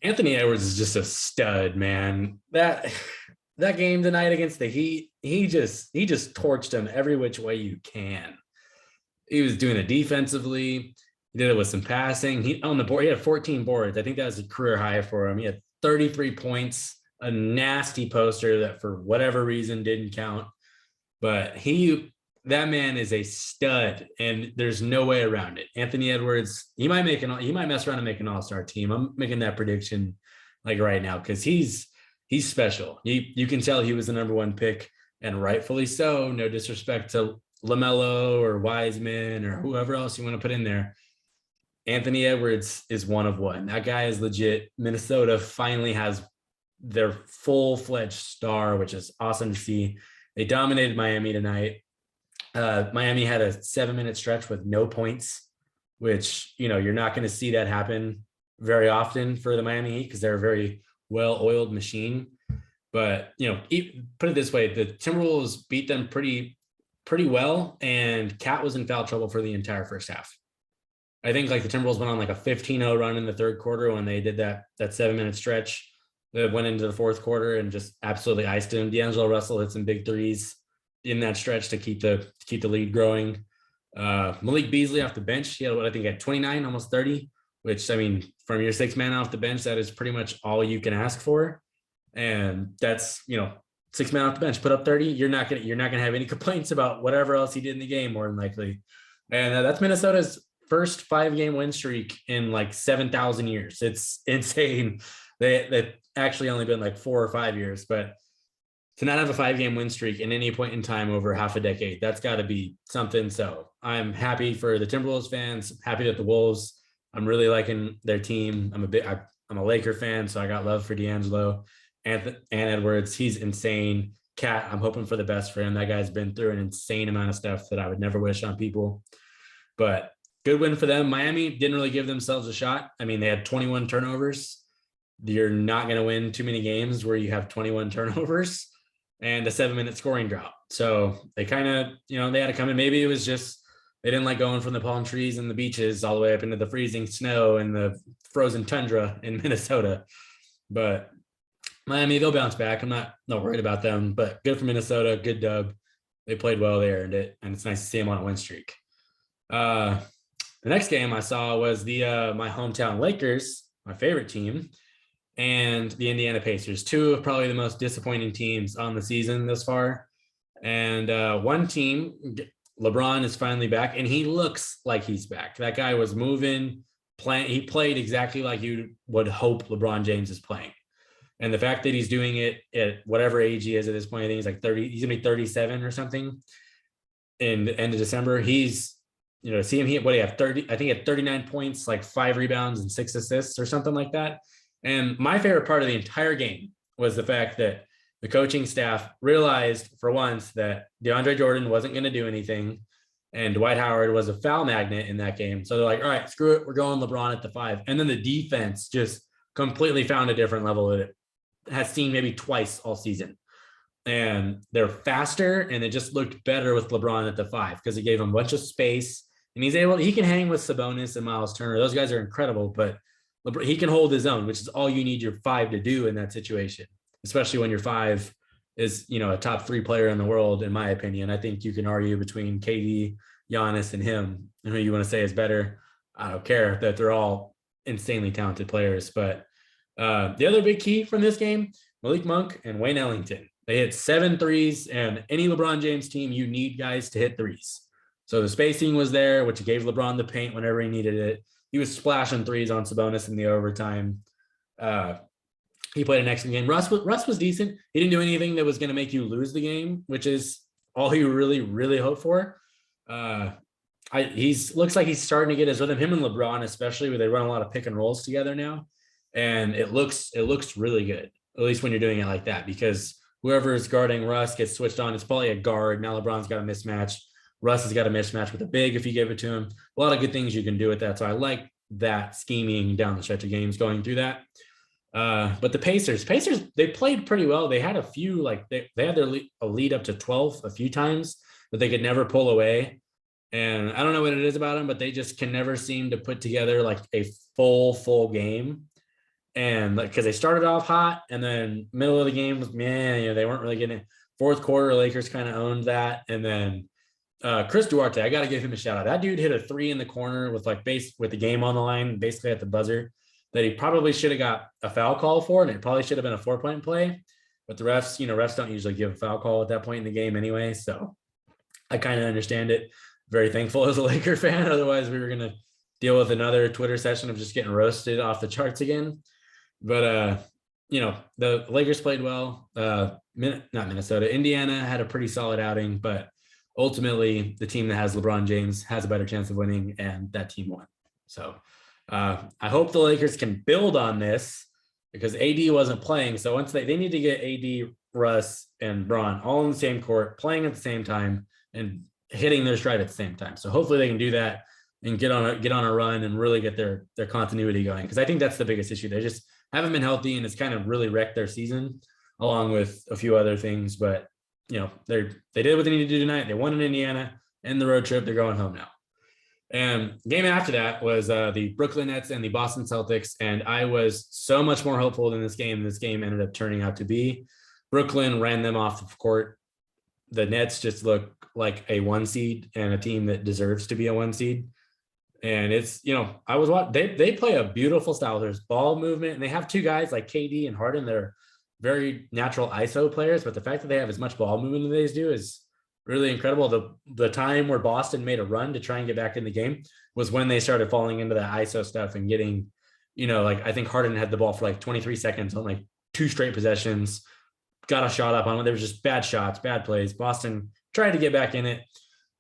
Anthony Edwards is just a stud, man. That game tonight against the Heat, he just torched him every which way you can. He was doing it defensively. He did it with some passing. He on the board, he had 14 boards. I think that was a career high for him. He had 33 points, a nasty poster that for whatever reason didn't count. But that man is a stud, and there's no way around it. Anthony Edwards, he might mess around and make an all-star team. I'm making that prediction like right now because he's special. You can tell he was the number one pick, and rightfully so. No disrespect to LaMelo or Wiseman or whoever else you want to put in there. Anthony Edwards is one of one. That guy is legit. Minnesota finally has their full-fledged star, which is awesome to see. They dominated Miami tonight. Miami had a 7-minute stretch with no points, which, you're not going to see that happen very often for the Miami Heat because they're a very well-oiled machine. But, put it this way, the Timberwolves beat them pretty well, and Cat was in foul trouble for the entire first half. I think like the Timberwolves went on like a 15-0 run in the third quarter when they did that 7-minute stretch that went into the fourth quarter and just absolutely iced him. D'Angelo Russell hit some big threes in that stretch to keep the lead growing. Malik Beasley off the bench, he had what I think at 29, almost 30, which I mean, from your 6-man off the bench, that is pretty much all you can ask for. And that's 6-man off the bench, put up 30. You're not gonna have any complaints about whatever else he did in the game, more than likely. And that's Minnesota's first 5-game win streak in like 7,000 years. It's insane. They actually only been like 4 or 5 years, but to not have a 5-game win streak in any point in time over half a decade, that's got to be something. So I'm happy for the Timberwolves fans. Happy that the Wolves, I'm really liking their team. I'm a Laker fan, so I got love for D'Angelo and Edwards. He's insane. Cat, I'm hoping for the best for him. That guy's been through an insane amount of stuff that I would never wish on people. But good win for them. Miami didn't really give themselves a shot. I mean, they had 21 turnovers. You're not going to win too many games where you have 21 turnovers and a 7-minute scoring drought. So they kind of, they had to come in. Maybe it was just they didn't like going from the palm trees and the beaches all the way up into the freezing snow and the frozen tundra in Minnesota. But Miami, they'll bounce back. I'm not worried about them, but good for Minnesota. Good dub. They played well. They earned it. And it's nice to see them on a win streak. The next game I saw was my hometown Lakers, my favorite team, and the Indiana Pacers, two of probably the most disappointing teams on the season thus far. And one team, LeBron is finally back, and he looks like he's back. That guy was moving, playing. He played exactly like you would hope LeBron James is playing. And the fact that he's doing it at whatever age he is at this point, I think he's like 30, he's gonna be 37 or something in the end of December. He's, see him hit what he have 30, I think he had 39 points, like 5 rebounds and 6 assists or something like that. And my favorite part of the entire game was the fact that the coaching staff realized for once that DeAndre Jordan wasn't going to do anything, and Dwight Howard was a foul magnet in that game. So they're like, all right, screw it. We're going LeBron at the 5. And then the defense just completely found a different level that it has seen maybe twice all season. And they're faster, and it just looked better with LeBron at the 5 because he gave him a bunch of space. And he can hang with Sabonis and Miles Turner. Those guys are incredible, but he can hold his own, which is all you need your 5 to do in that situation, especially when your 5 is, a top 3 player in the world, in my opinion. I think you can argue between KD, Giannis, and him, and who you want to say is better. I don't care that they're all insanely talented players. But the other big key from this game, Malik Monk and Wayne Ellington. They hit 7 threes, and any LeBron James team, you need guys to hit threes. So the spacing was there, which gave LeBron the paint whenever he needed it. He was splashing threes on Sabonis in the overtime. He played an excellent game. Russ was decent. He didn't do anything that was going to make you lose the game, which is all you really, really hope for. Looks like he's starting to get his rhythm. Him and LeBron, especially, where they run a lot of pick and rolls together now, and it looks really good. At least when you're doing it like that, because whoever is guarding Russ gets switched on. It's probably a guard. Now LeBron's got a mismatch. Russ has got a mismatch with a big if you give it to him. A lot of good things you can do with that. So I like that scheming down the stretch of games going through that. But the Pacers, they played pretty well. They had a few, like they had a lead up to 12 a few times, but they could never pull away. And I don't know what it is about them, but they just can never seem to put together like a full game. And like, because they started off hot, and then middle of the game was, man, they weren't really getting it. Fourth quarter, Lakers kind of owned that. And then Chris Duarte, I got to give him a shout out. That dude hit a three in the corner with with the game on the line, basically at the buzzer, that he probably should have got a foul call for, and it probably should have been a 4-point play. But the refs, refs don't usually give a foul call at that point in the game anyway. So I kind of understand it. Very thankful as a Laker fan. Otherwise, we were going to deal with another Twitter session of just getting roasted off the charts again. But, the Lakers played well. Not Minnesota. Indiana had a pretty solid outing, but ultimately the team that has LeBron James has a better chance of winning, and that team won. So I hope the Lakers can build on this, because AD wasn't playing. So once they need to get AD, Russ, and Bron all in the same court, playing at the same time and hitting their stride at the same time. So hopefully they can do that and get on a run and really get their continuity going. Because I think that's the biggest issue. They just haven't been healthy, and it's kind of really wrecked their season, along with a few other things. But they did what they needed to do tonight. They won in Indiana, and the road trip. They're going home now. And game after that was the Brooklyn Nets and the Boston Celtics. And I was so much more hopeful than this game. This game ended up turning out to be. Brooklyn ran them off the court. The Nets just look like a 1 seed and a team that deserves to be a 1 seed. And it's, I was watching, they play a beautiful style. There's ball movement, and they have two guys like KD and Harden that are very natural ISO players. But the fact that they have as much ball movement as they do is really incredible. The time where Boston made a run to try and get back in the game was when they started falling into that ISO stuff and getting, I think Harden had the ball for like 23 seconds on like 2 straight possessions, got a shot up on it. There was just bad shots, bad plays. Boston tried to get back in it.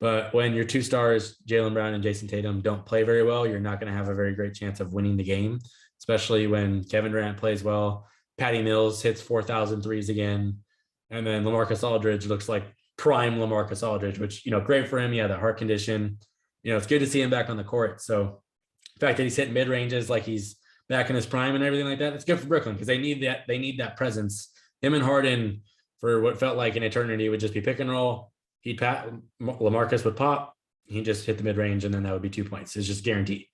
But when your 2 stars, Jaylen Brown and Jason Tatum, don't play very well, you're not going to have a very great chance of winning the game, especially when Kevin Durant plays well. Patty Mills hits 4,000 threes again. And then Lamarcus Aldridge looks like prime Lamarcus Aldridge, which, great for him. He had that heart condition. It's good to see him back on the court. So the fact that he's hitting mid-ranges like he's back in his prime and everything like that, it's good for Brooklyn, because they need that presence. Him and Harden, for what felt like an eternity, would just be pick and roll. He'd pat, Lamarcus would pop, he'd just hit the mid-range, and then that would be 2 points. It's just guaranteed.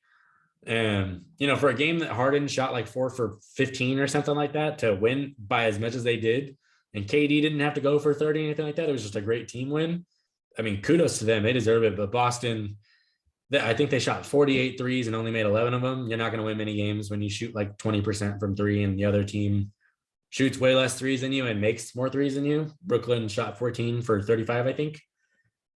And, for a game that Harden shot like 4 for 15 or something like that to win by as much as they did, and KD didn't have to go for 30 or anything like that, it was just a great team win. I mean, kudos to them. They deserve it. But Boston, I think they shot 48 threes and only made 11 of them. You're not going to win many games when you shoot like 20% from 3 and the other team shoots way less threes than you and makes more threes than you. Brooklyn shot 14 for 35, I think.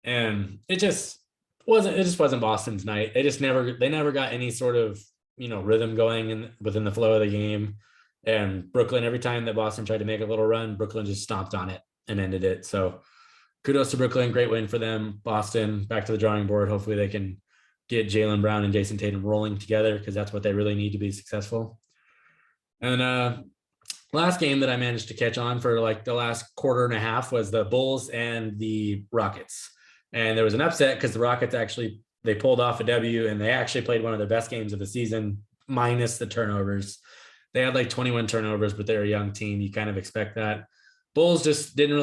And it just wasn't Boston's night. They never got any sort of, rhythm going within the flow of the game. And Brooklyn, every time that Boston tried to make a little run, Brooklyn just stomped on it and ended it. So kudos to Brooklyn. Great win for them. Boston, back to the drawing board. Hopefully they can get Jaylen Brown and Jason Tatum rolling together, because that's what they really need to be successful. And last game that I managed to catch on for like the last quarter and a half was the Bulls and the Rockets. And there was an upset because the Rockets they pulled off a W, and they actually played one of their best games of the season, minus the turnovers. They had like 21 turnovers, but they're a young team. You kind of expect that. Bulls just didn't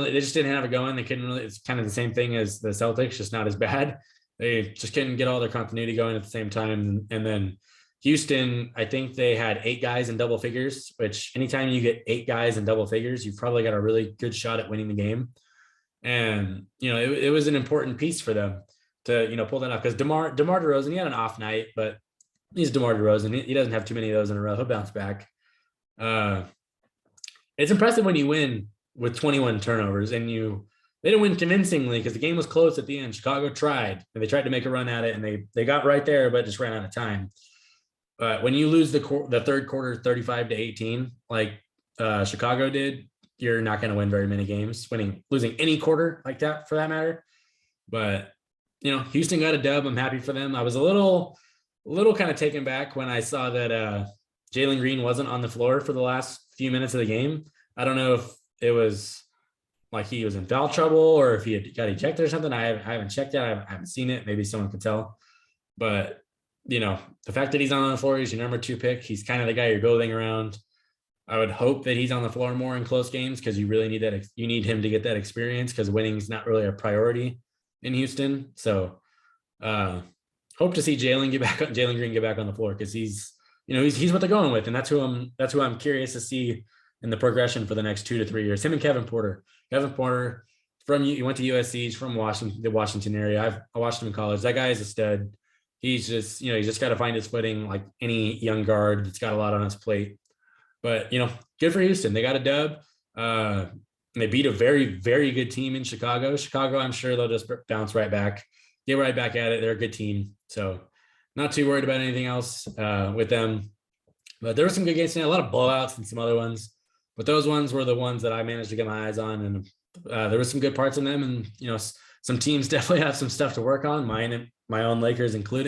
have it going. They couldn't really, it's kind of the same thing as the Celtics, just not as bad. They just couldn't get all their continuity going at the same time. And then Houston, I think they had 8 guys in double figures, which anytime you get 8 guys in double figures, you've probably got a really good shot at winning the game. And, it was an important piece for them to, pull that off, because DeMar DeRozan, he had an off night, but he's DeMar DeRozan. He doesn't have too many of those in a row. He'll bounce back. It's impressive when you win with 21 turnovers, and they didn't win convincingly because the game was close at the end. Chicago tried, and they tried to make a run at it, and they got right there, but just ran out of time. But when you lose the third quarter 35-18, like Chicago did, you're not going to win very many games. Losing any quarter like that, for that matter. But Houston got a dub. I'm happy for them. I was a little kind of taken back when I saw that Jalen Green wasn't on the floor for the last few minutes of the game. I don't know if it was like he was in foul trouble or if he had got ejected or something. I haven't checked it. I haven't seen it. Maybe someone could tell. But the fact that he's on the floor, he's your number 2 pick. He's kind of the guy you're building around. I would hope that he's on the floor more in close games, because you really need that. You need him to get that experience, because winning is not really a priority in Houston. So hope to see Jalen Green get back on the floor, because he's he's what they're going with, and that's who I'm curious to see in the progression for the next 2 to 3 years. Him and Kevin Porter. Kevin Porter he went to USC. He's from Washington, the Washington area. I watched him in college. That guy is a stud. He's just got to find his footing like any young guard that's got a lot on his plate. But good for Houston. They got a dub. They beat a very, very good team in Chicago. I'm sure they'll just bounce right back, get right back at it. They're a good team. So not too worried about anything else with them. But there were some good games tonight, a lot of blowouts and some other ones. But those ones were the ones that I managed to get my eyes on. And there were some good parts in them. And, some teams definitely have some stuff to work on, my own Lakers including.